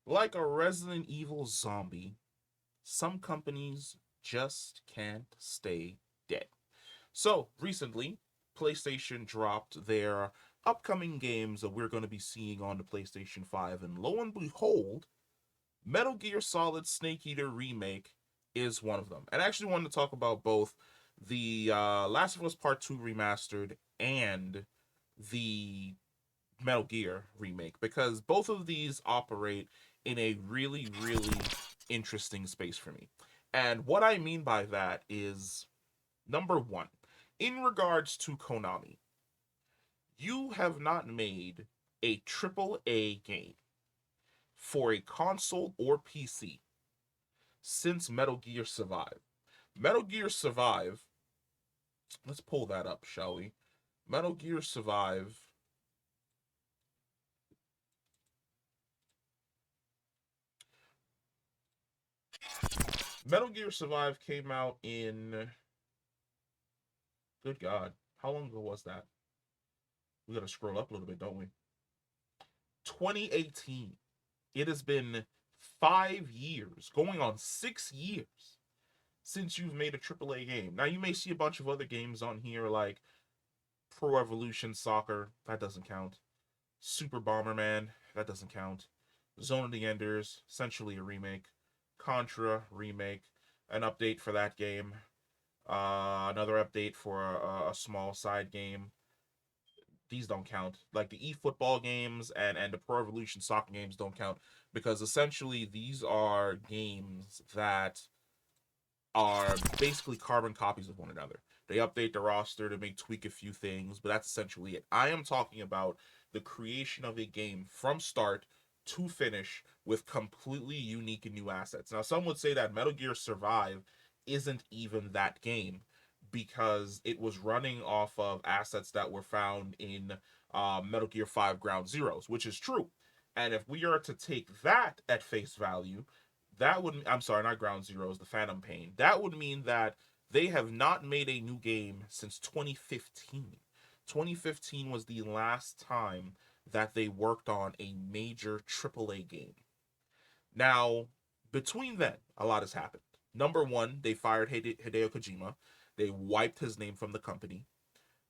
Like a Resident Evil zombie, some companies just can't stay dead. So, recently, PlayStation dropped their upcoming games that we're going to be seeing on the PlayStation 5, and lo and behold, Metal Gear Solid Snake Eater Remake is one of them. And I actually wanted to talk about both the Last of Us Part 2 Remastered and the Metal Gear Remake because both of these operate in a really, really interesting space for me. And what I mean by that is number one, in regards to Konami, you have not made a triple A game for a console or PC since Metal Gear Survive. Metal Gear Survive, let's pull that up, shall we? Metal Gear Survive. Metal Gear Survive came out in, good God, how long ago was that? We gotta scroll up a little bit, don't we? 2018. It has been 5 years, going on 6 years since you've made a AAA game. Now you may see a bunch of other games on here like Pro Evolution Soccer, that doesn't count. Super Bomberman, that doesn't count. Zone of the Enders, essentially a remake. Contra remake, an update for that game. Another update for a small side game. These don't count. Like the eFootball games and the Pro Evolution Soccer games don't count because essentially these are games that are basically carbon copies of one another. They update the roster to make tweak a few things, but that's essentially it. I am talking about the creation of a game from start to finish with completely unique and new assets. Now, some would say that Metal Gear Survive isn't even that game because it was running off of assets that were found in Metal Gear 5 Ground Zeroes, which is true. And if we are to take that at face value, that would, I'm sorry, not Ground Zeroes, the Phantom Pain. That would mean that they have not made a new game since 2015. 2015 was the last time that they worked on a major AAA game. Now, between then, a lot has happened. Number one, they fired Hideo Kojima. They wiped his name from the company.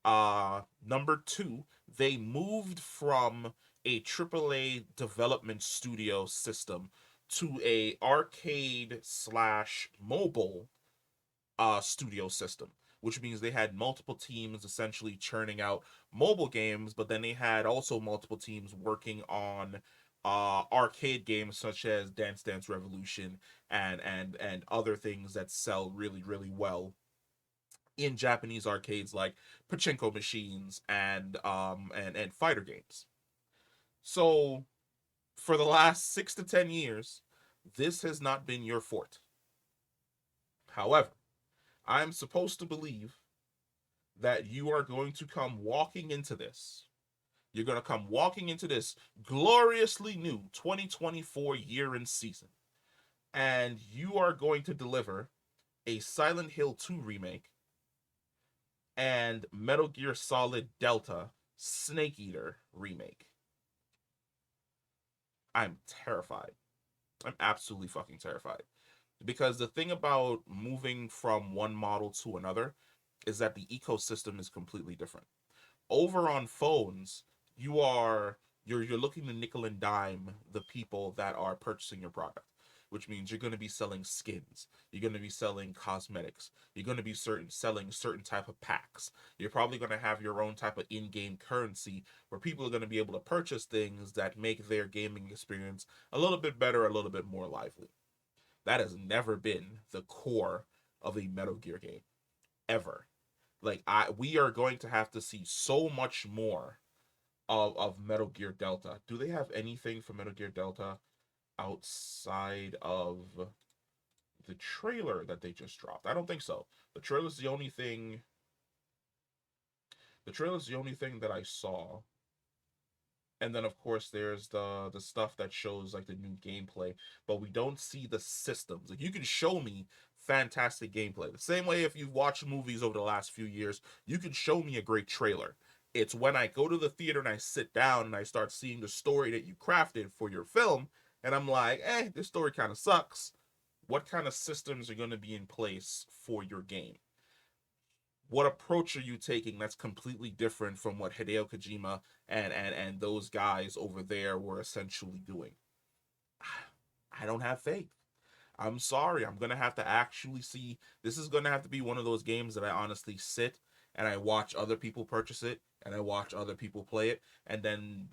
Number two, they moved from a AAA development studio system to a arcade slash mobile studio system, which means they had multiple teams essentially churning out mobile games, but then they had also multiple teams working on arcade games such as Dance Dance Revolution and other things that sell really really well in Japanese arcades like pachinko machines and fighter games. So for the last 6 to 10 years, this has not been your fort. However, I'm supposed to believe that you are going to come walking into this. You're going to come walking into this gloriously new 2024 year and season. And you are going to deliver a Silent Hill 2 remake and Metal Gear Solid Delta Snake Eater remake. I'm terrified. I'm absolutely fucking terrified. Because the thing about moving from one model to another is that the ecosystem is completely different. Over on phones, you're looking to nickel and dime the people that are purchasing your product, which means you're going to be selling skins, you're going to be selling cosmetics, you're going to be selling certain type of packs. You're probably going to have your own type of in-game currency where people are going to be able to purchase things that make their gaming experience a little bit better, a little bit more lively. That has never been the core of a Metal Gear game ever. Like we are going to have to see so much more of Metal Gear Delta. Do they have anything for Metal Gear Delta outside of the trailer that they just dropped? I don't think so. The trailer's the only thing. The trailer's the only thing that I saw. And then of course there's the stuff that shows like the new gameplay, but we don't see the systems. Like you can show me fantastic gameplay. The same way if you've watched movies over the last few years, you can show me a great trailer. It's when I go to the theater and I sit down and I start seeing the story that you crafted for your film, and I'm like, this story kind of sucks. What kind of systems are going to be in place for your game? What approach are you taking that's completely different from what Hideo Kojima and those guys over there were essentially doing? I don't have faith. I'm sorry. I'm gonna have to actually see. This is gonna have to be one of those games that I honestly sit and I watch other people purchase it and I watch other people play it, and then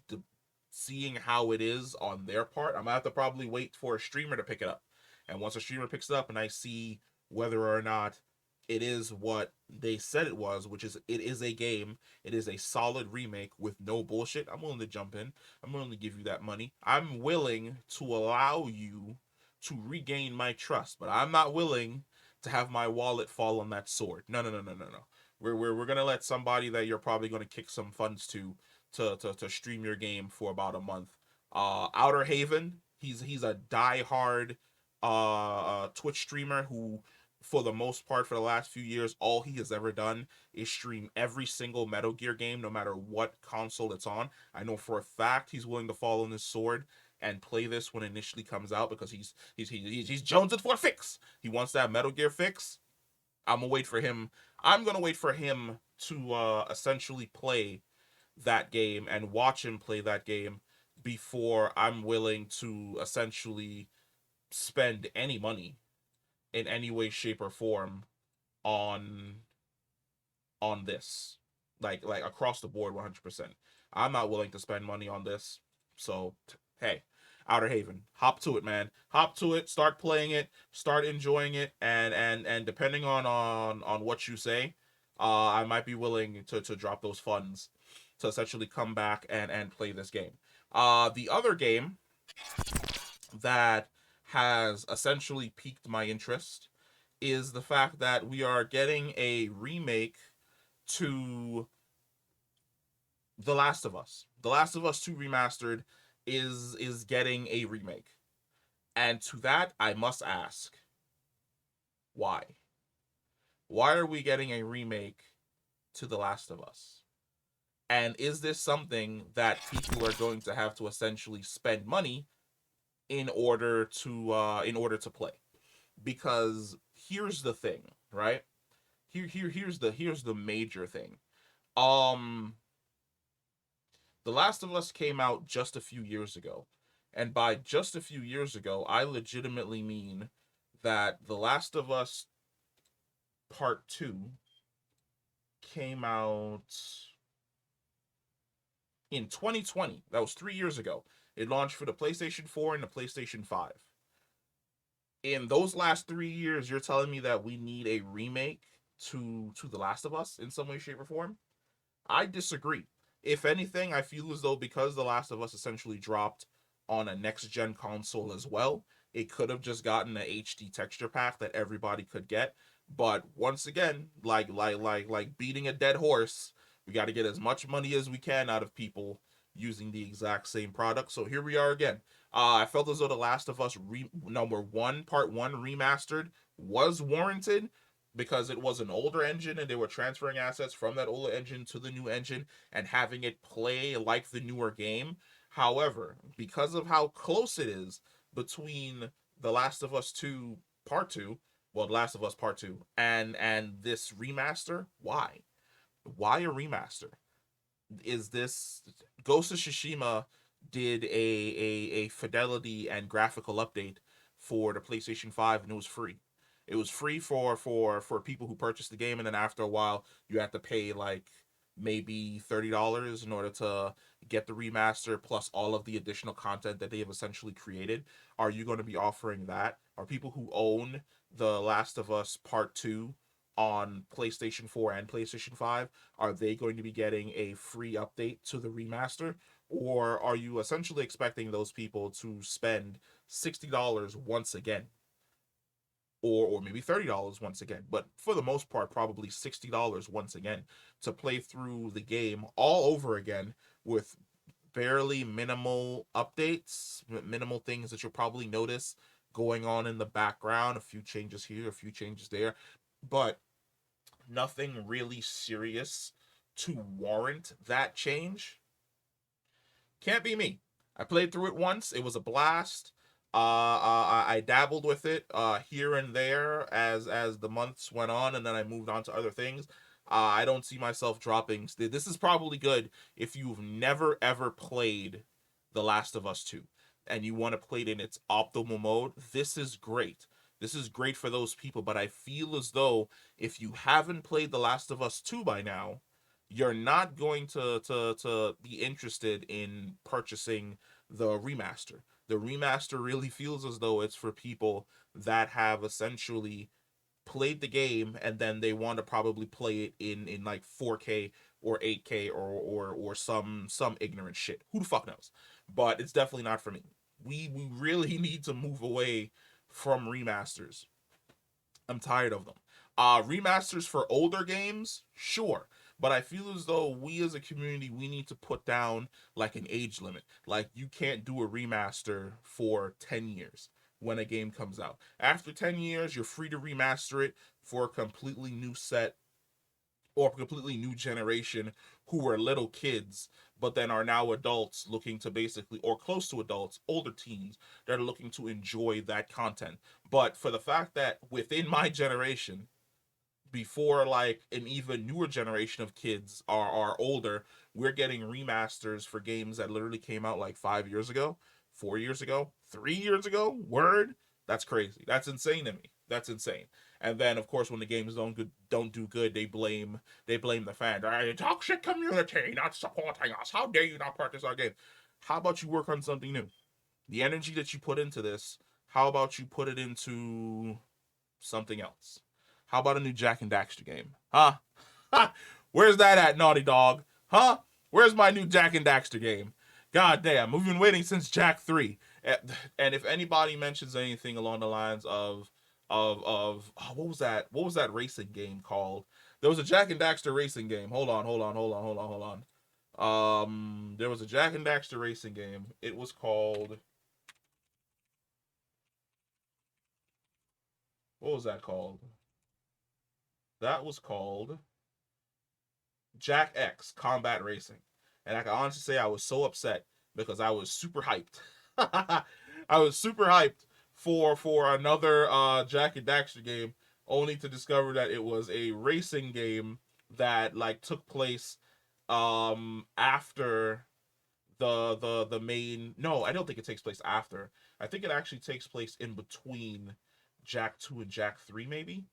seeing how it is on their part, I'm gonna have to probably wait for a streamer to pick it up. And once a streamer picks it up and I see whether or not it is what they said it was, which is it is a game, it is a solid remake with no bullshit, I'm willing to jump in. I'm willing to give you that money. I'm willing to allow you to regain my trust, but I'm not willing to have my wallet fall on that sword. No, no, no, no, no, no. We're gonna let somebody that you're probably gonna kick some funds to stream your game for about a month. Outer Haven, he's a diehard Twitch streamer who, for the most part, for the last few years, all he has ever done is stream every single Metal Gear game, no matter what console it's on. I know for a fact he's willing to fall on his sword and play this when it initially comes out because he's jonesing for a fix. He wants that Metal Gear fix. I'm gonna wait for him. I'm gonna wait for him to essentially play that game and watch him play that game before I'm willing to essentially spend any money in any way, shape, or form on this, like across the board, 100%. I'm not willing to spend money on this. So hey, Outer Haven, hop to it, man. Hop to it. Start playing it. Start enjoying it. And depending on what you say, I might be willing to drop those funds to essentially come back and play this game. The other game that has essentially piqued my interest is the fact that we are getting a remake to The Last of Us. The Last of Us 2 Remastered is getting a remake. And to that I must ask, why? Why are we getting a remake to The Last of Us? And is this something that people are going to have to essentially spend money in order to play? Because here's the thing, right? Here's the major thing. Um The Last of Us came out just a few years ago. And by just a few years ago, I legitimately mean that The Last of Us Part 2 came out in 2020. That was 3 years ago. It launched for the PlayStation 4 and the PlayStation 5. In those last 3 years, you're telling me that we need a remake to The Last of Us in some way, shape, or form? I disagree. If anything, I feel as though because The Last of Us essentially dropped on a next gen console as well, it could have just gotten an HD texture pack that everybody could get. But once again, like beating a dead horse, we got to get as much money as we can out of people using the exact same product. So here we are again. I felt as though The Last of Us number one, part one remastered was warranted because it was an older engine and they were transferring assets from that older engine to the new engine and having it play like the newer game. However, because of how close it is between The Last of Us 2 Part 2, well, The Last of Us Part 2 and this remaster, why? Why a remaster? Is this Ghost of Tsushima did a fidelity and graphical update for the PlayStation 5 and it was free. It was free for people who purchased the game, and then after a while you have to pay like maybe $30 in order to get the remaster plus all of the additional content that they have essentially created. Are you going to be offering that? Are people who own The Last of Us Part 2 on PlayStation 4 and PlayStation 5, are they going to be getting a free update to the remaster? Or are you essentially expecting those people to spend $60 once again? Or maybe $30 once again, but for the most part, probably $60 once again to play through the game all over again with barely minimal updates, minimal things that you'll probably notice going on in the background, a few changes here, a few changes there, but nothing really serious to warrant that change. Can't be me. I played through it once. It was a blast. I dabbled with it here and there as the months went on, and then I moved on to other things. I don't see myself dropping. This is probably good if you've never ever played The Last of Us 2 and you want to play it in its optimal mode. This is great. This is great for those people, but I feel as though if you haven't played The Last of Us 2 by now, you're not going to be interested in purchasing the remaster. The remaster really feels as though it's for people that have essentially played the game and then they want to probably play it in like 4K or 8K or some ignorant shit. Who the fuck knows? But it's definitely not for me. We really need to move away from remasters. I'm tired of them. Remasters for older games, sure. But I feel as though we as a community, we need to put down like an age limit. Like you can't do a remaster for 10 years when a game comes out. After 10 years, you're free to remaster it for a completely new set or a completely new generation who were little kids but then are now adults looking to basically, or close to adults, older teens that are looking to enjoy that content. But for the fact that within my generation, before like an even newer generation of kids are older, we're getting remasters for games that literally came out like 5 years ago, 4 years ago, 3 years ago. Word, that's crazy. That's insane to me. That's insane. And then of course when the games don't do good, they blame the fans. Toxic community not supporting us. How dare you not purchase our game? How about you work on something new? The energy that you put into this, how about you put it into something else? How about a new Jack and Daxter game? Huh? Where's that at, Naughty Dog? Huh? Where's my new Jack and Daxter game? God damn, we've been waiting since Jak 3. And if anybody mentions anything along the lines of what was that? What was that racing game called? There was a Jack and Daxter racing game. Hold on. There was a Jack and Daxter racing game. It was called, what was that called? That was called Jak X Combat Racing. And I can honestly say I was so upset because I was super hyped. I was super hyped for another Jak and Daxter game, only to discover that it was a racing game that like took place after the main. No, I don't think it takes place after. I think it actually takes place in between Jak 2 and Jak 3 maybe.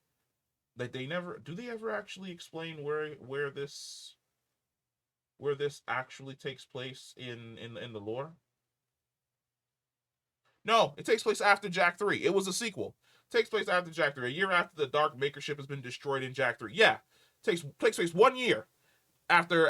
Like they never do they ever actually explain where this actually takes place in the lore? No, it takes place after Jak 3. It was a sequel. It takes place after Jak 3. A year after the Dark Maker ship has been destroyed in Jak 3. Yeah. Takes place 1 year after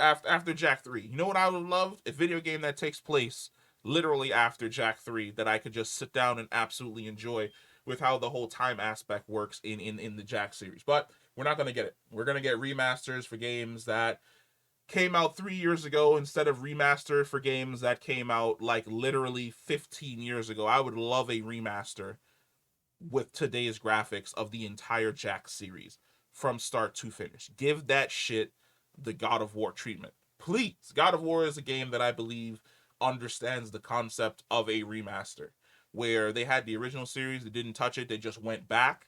Jak 3. You know what I would love? A video game that takes place literally after Jak 3 that I could just sit down and absolutely enjoy with how the whole time aspect works in the Jak series. But we're not gonna get it. We're gonna get remasters for games that came out 3 years ago instead of remastered for games that came out like literally 15 years ago. I would love a remaster with today's graphics of the entire Jak series from start to finish. Give that shit the God of War treatment. Please. God of War is a game that I believe understands the concept of a remaster, where they had the original series, they didn't touch it, they just went back,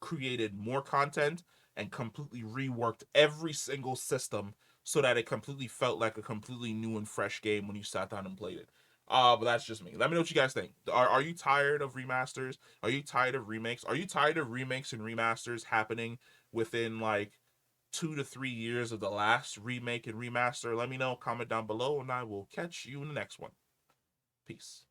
created more content, and completely reworked every single system so that it completely felt like a completely new and fresh game when you sat down and played it. But that's just me. Let me know what you guys think. Are you tired of remasters? Are you tired of remakes? Are you tired of remakes and remasters happening within like 2 to 3 years of the last remake and remaster? Let me know. Comment down below, and I will catch you in the next one. Peace.